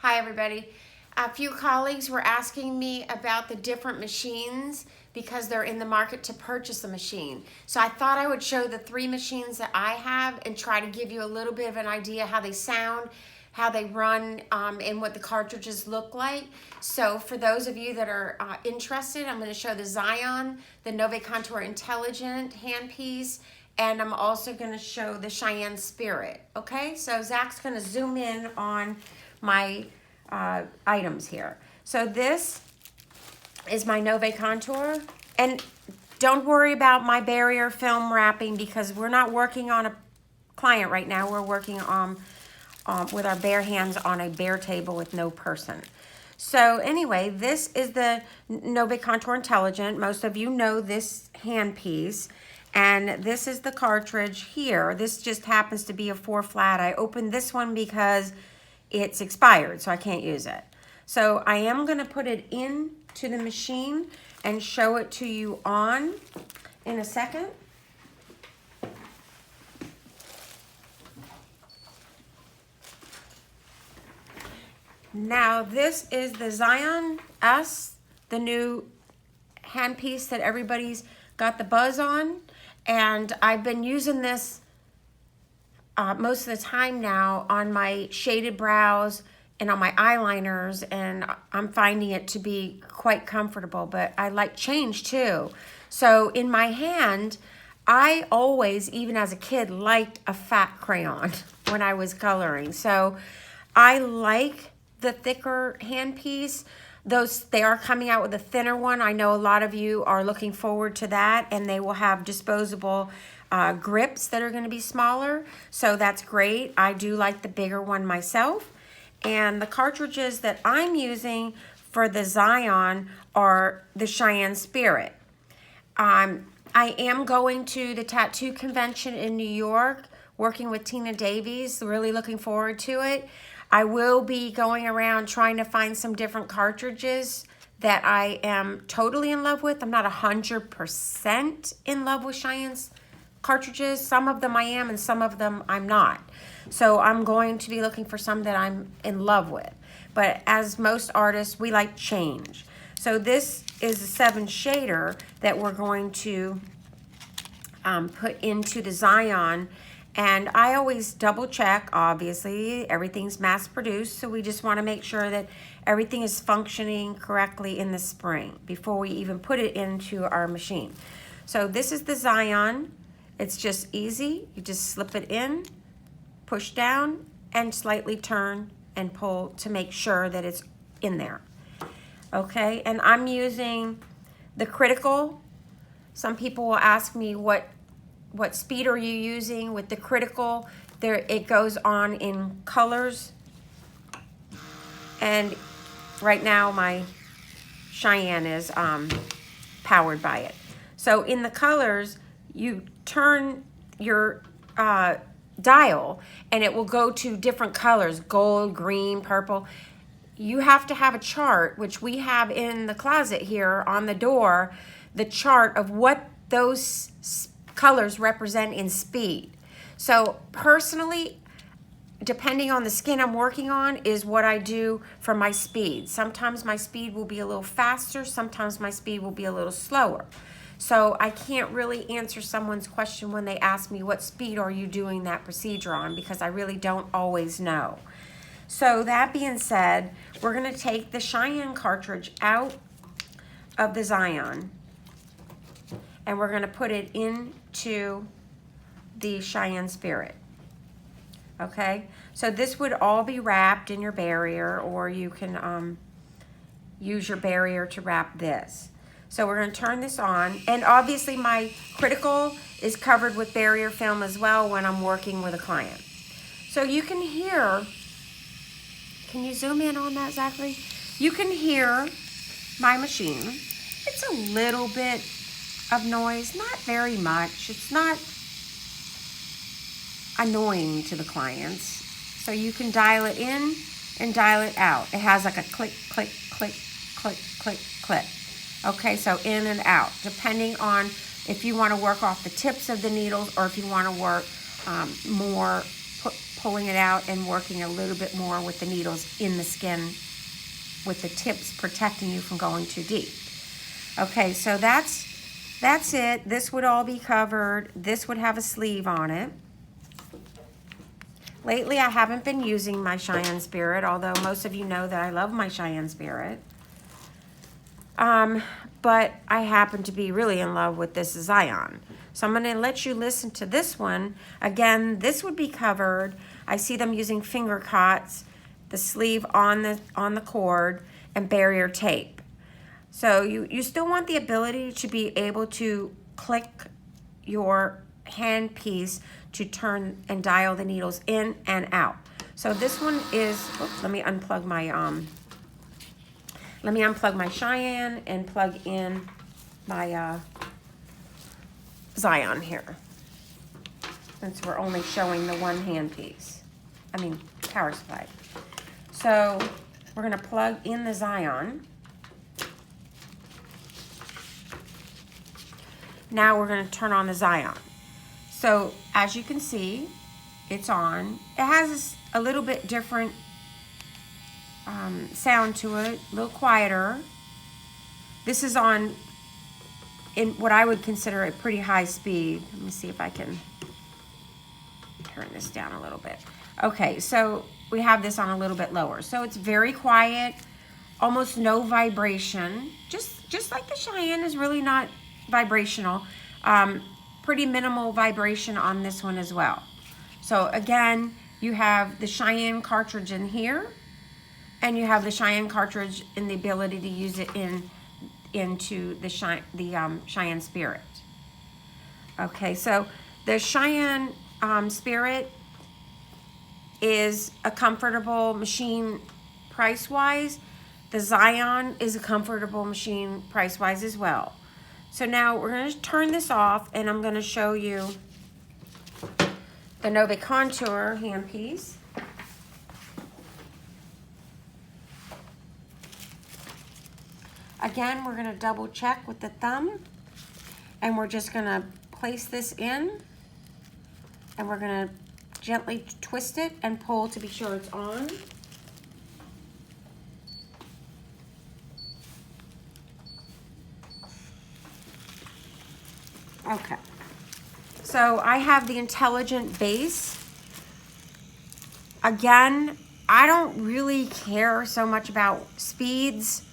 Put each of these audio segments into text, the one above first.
Hi everybody. A few colleagues were asking me about the different machines because they're in the market to purchase a machine. So I thought I would show the 3 machines that I have and try to give you a little bit of an idea how they sound, how they run, and what the cartridges look like. So for those of you that are interested, I'm going to show the Xion, the Nouveau Contour Intelligent handpiece, and I'm also going to show the Cheyenne Spirit. Okay, so Zach's going to zoom in on my items here. So this is my Nouveau Contour, and don't worry about my barrier film wrapping because we're not working on a client right now. We're working on with our bare hands on a bare table with no person. So anyway, this is the Nouveau Contour Intelligent. Most of you know this handpiece. And this is the cartridge here. This just happens to be a 4 flat. I opened this one because it's expired, so I can't use it. So I am going to put it into the machine and show it to you on in a second. Now this is the XionS, the new handpiece that everybody's got the buzz on. And I've been using this most of the time now on my shaded brows and on my eyeliners, and I'm finding it to be quite comfortable, but I like change too. So in my hand, I always, even as a kid, liked a fat crayon when I was coloring. So I like the thicker handpiece. They are coming out with a thinner one. I know a lot of you are looking forward to that, and they will have disposable grips that are going to be smaller. So that's great. I do like the bigger one myself. And the cartridges that I'm using for the Xion are the Cheyenne Spirit. I am going to the tattoo convention in New York, working with Tina Davies. Really looking forward to it. I will be going around trying to find some different cartridges that I am totally in love with. I'm not 100% in love with Cheyenne's cartridges. Some of them I am and some of them I'm not. So I'm going to be looking for some that I'm in love with. But as most artists, we like change. So this is a 7 shader that we're going to put into the Xion. And I always double check, obviously, everything's mass produced, so we just want to make sure that everything is functioning correctly in the spring before we even put it into our machine. So this is the Xion. It's just easy. You just slip it in, push down, and slightly turn and pull to make sure that it's in there. Okay, and I'm using the critical. Some people will ask me what speed are you using with the critical. There, it goes on in colors, and right now my Cheyenne is powered by it. So in the colors, you turn your dial and it will go to different colors: gold, green, purple. You have to have a chart, which we have in the closet here on the door, the chart of what those colors represent in speed. So personally, depending on the skin I'm working on is what I do for my speed. Sometimes my speed will be a little faster, sometimes my speed will be a little slower. So I can't really answer someone's question when they ask me what speed are you doing that procedure on, because I really don't always know. So that being said, we're going to take the Cheyenne cartridge out of the Xion, and we're going to put it into the Cheyenne Spirit. Okay, so this would all be wrapped in your barrier, or you can use your barrier to wrap this. So we're going to turn this on, and obviously my critical is covered with barrier film as well when I'm working with a client. So you can hear, can you zoom in on that, Zachary? You can hear my machine. It's a little bit of noise, not very much. It's not annoying to the clients. So you can dial it in and dial it out. It has like a click, click, click, click, click, click. Okay, so in and out, depending on if you want to work off the tips of the needles or if you want to work more pulling it out and working a little bit more with the needles in the skin, with the tips protecting you from going too deep. Okay, so that's it. This would all be covered. This would have a sleeve on it. Lately, I haven't been using my Cheyenne Spirit, although most of you know that I love my Cheyenne Spirit. But I happen to be really in love with this Xion. So I'm going to let you listen to this one. Again, this would be covered. I see them using finger cots, the sleeve on the cord, and barrier tape. So you still want the ability to be able to click your handpiece to turn and dial the needles in and out. So this one is, oops, let me unplug my Cheyenne and plug in my Xion here, since we're only showing the one power supply. So we're gonna plug in the Xion. Now we're gonna turn on the Xion. So as you can see, it's on. It has a little bit different sound to it, a little quieter. This is on in what I would consider a pretty high speed. Let me see if I can turn this down a little bit. Okay, so we have this on a little bit lower. So it's very quiet, almost no vibration. Just like the Cheyenne is really not vibrational. Pretty minimal vibration on this one as well. So again, you have the Cheyenne cartridge in here, and you have the Cheyenne cartridge and the ability to use it into the Cheyenne Spirit. Okay, so the Cheyenne Spirit is a comfortable machine price-wise. The Xion is a comfortable machine price-wise as well. So now we're going to turn this off, and I'm going to show you the Nouveau Contour handpiece. Again, we're going to double check with the thumb, and we're just going to place this in, and we're going to gently twist it and pull to be sure it's on. Okay, so I have the intelligent base. Again, I don't really care so much about speeds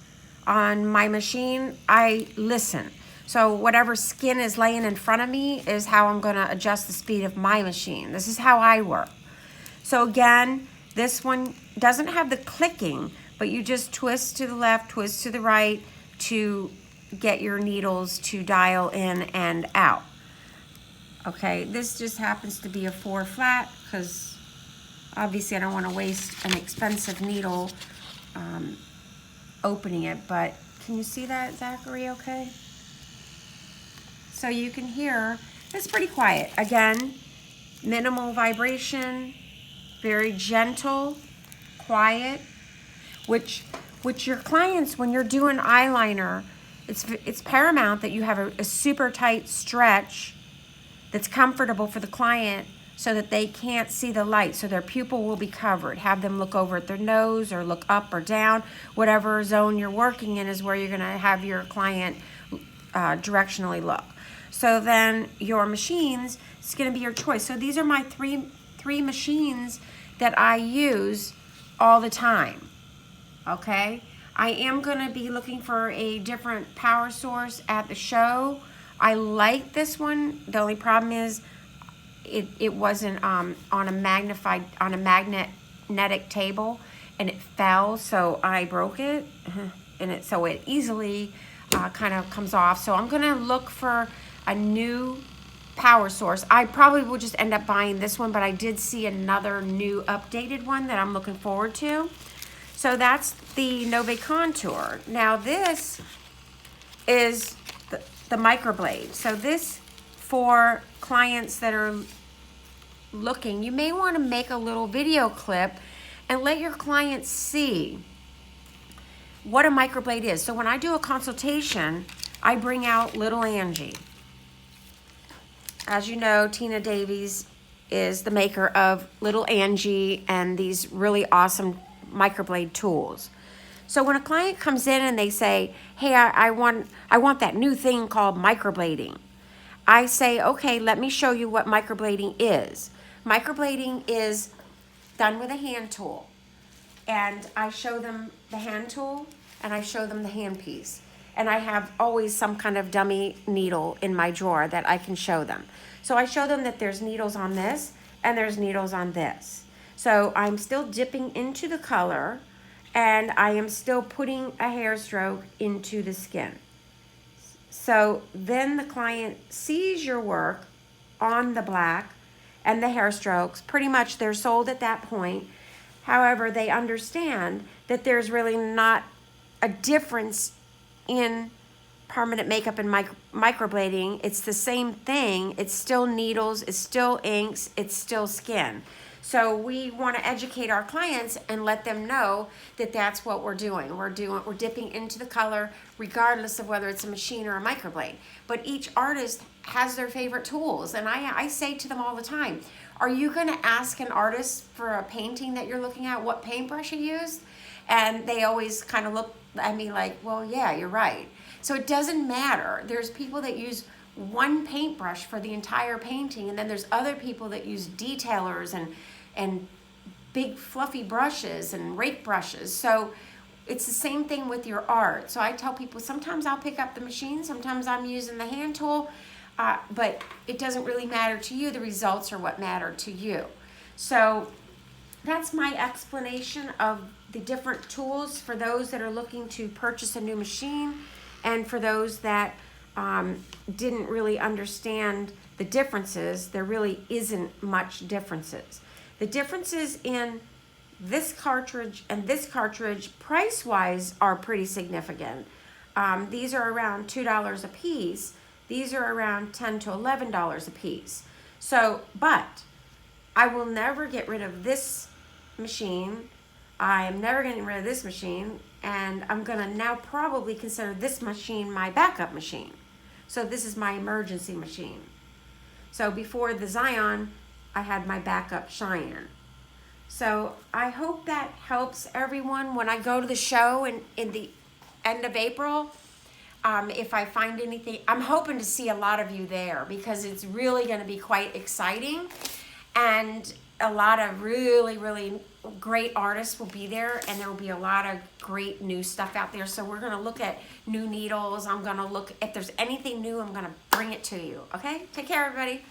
on my machine. I listen. So whatever skin is laying in front of me is how I'm going to adjust the speed of my machine. This is how I work. So again, this one doesn't have the clicking, but you just twist to the left, twist to the right to get your needles to dial in and out. Okay, this just happens to be a 4 flat because obviously I don't want to waste an expensive needle opening it, but can you see that, Zachary, okay? So you can hear, it's pretty quiet. Again, minimal vibration, very gentle, quiet, which your clients, when you're doing eyeliner, it's paramount that you have a super tight stretch that's comfortable for the client so that they can't see the light, so their pupil will be covered. Have them look over at their nose or look up or down. Whatever zone you're working in is where you're gonna have your client directionally look. So then your machines, it's gonna be your choice. So these are my three machines that I use all the time, okay? I am gonna be looking for a different power source at the show. I like this one. The only problem is it wasn't on a magnetic table, and it fell, so I broke it, and so it easily kind of comes off. So I'm gonna look for a new power source. I probably will just end up buying this one, but I did see another new updated one that I'm looking forward to. So that's the Nouveau Contour. Now this is the microblade. So this, for clients that are looking, you may want to make a little video clip and let your clients see what a microblade is. So when I do a consultation, I bring out little Angie. As you know, Tina Davies is the maker of Little Angie and these really awesome microblade tools. So when a client comes in and they say, hey, I want that new thing called microblading, I say, okay, let me show you what microblading is. Microblading is done with a hand tool. And I show them the hand tool and I show them the handpiece. And I have always some kind of dummy needle in my drawer that I can show them. So I show them that there's needles on this and there's needles on this. So I'm still dipping into the color and I am still putting a hair stroke into the skin. So then the client sees your work on the black and the hair strokes. Pretty much they're sold at that point. However, they understand that there's really not a difference in permanent makeup and microblading. It's the same thing. It's still needles, it's still inks, it's still skin. So we want to educate our clients and let them know that that's what we're doing. We're dipping into the color regardless of whether it's a machine or a microblade. But each artist has their favorite tools. And I say to them all the time, are you going to ask an artist for a painting that you're looking at what paintbrush he used? And they always kind of look at me like, well, yeah, you're right. So it doesn't matter. There's people that use one paintbrush for the entire painting, and then there's other people that use detailers and big fluffy brushes and rake brushes. So it's the same thing with your art. So I tell people sometimes I'll pick up the machine, sometimes I'm using the hand tool, but it doesn't really matter to you. The results are what matter to you. So that's my explanation of the different tools for those that are looking to purchase a new machine, and for those that didn't really understand the differences. There really isn't much differences. The differences in this cartridge and this cartridge price-wise are pretty significant. These are around $2 a piece. These are around $10 to $11 a piece. So, but I will never get rid of this machine. I am never getting rid of this machine, and I'm gonna now probably consider this machine my backup machine. So this is my emergency machine. So before the Xion, I had my backup Cheyenne. So I hope that helps everyone when I go to the show in the end of April. If I find anything, I'm hoping to see a lot of you there because it's really going to be quite exciting, and a lot of really, really great artists will be there, and there will be a lot of great new stuff out there. So we're going to look at new needles. I'm going to look, if there's anything new, I'm going to bring it to you. Okay? Take care, everybody.